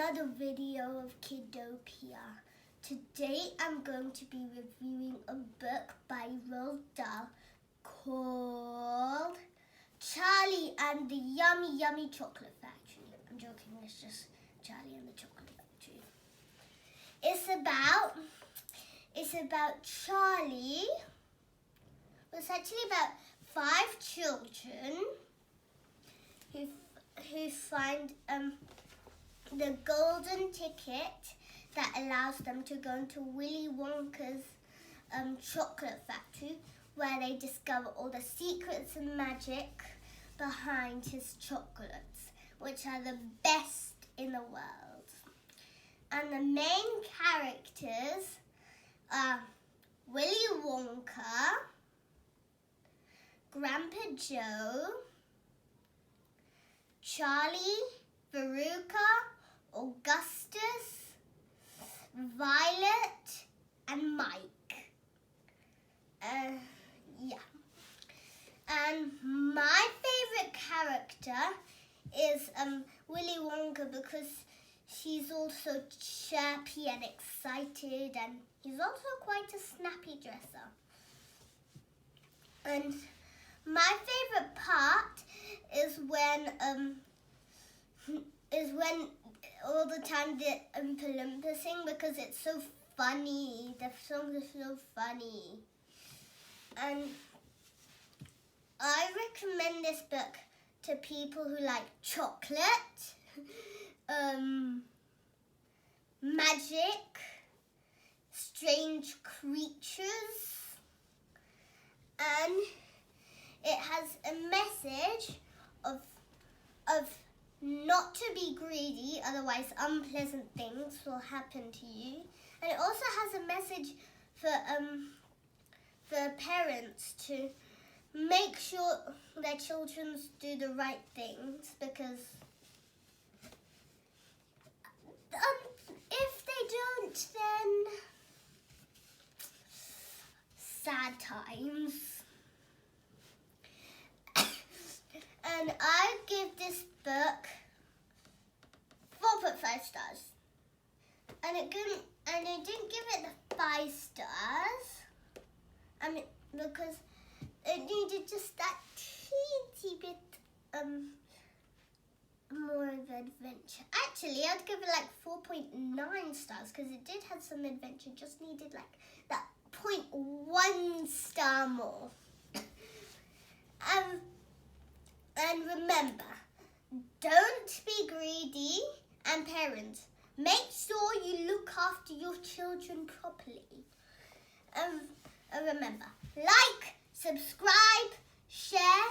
another video of Kidopia. Today I'm going to be reviewing a book by Roald Dahl called Charlie and the Yummy Yummy Chocolate Factory. I'm joking, it's just Charlie and the Chocolate Factory. It's about Charlie. It's actually about 5 children who find the golden ticket that allows them to go into Willy Wonka's chocolate factory, where they discover all the secrets and magic behind his chocolates, which are the best in the world. And the main characters are Willy Wonka, Grandpa Joe, Charlie, Veruca, Augustus, Violet, and Mike. And my favorite character is Willy Wonka, because he's also chirpy and excited, and he's also quite a snappy dresser. And my favorite part is when all the time the Oompa-Loompas sing, because it's so funny. The songs are so funny. And I recommend this book to people who like chocolate, magic, strange creatures, and it has a message of not to be greedy, otherwise unpleasant things will happen to you. And it also has a message for parents to make sure their children do the right things, because if they don't, then sad times. And I give this book 4.5 stars. And it didn't give it the 5 stars. I mean, because it needed just that teensy bit more of adventure. Actually, I'd give it like 4.9 stars, because it did have some adventure, just needed like that 0.1 star more. And remember, don't be greedy, and parents, make sure you look after your children properly. Remember, like, subscribe, share,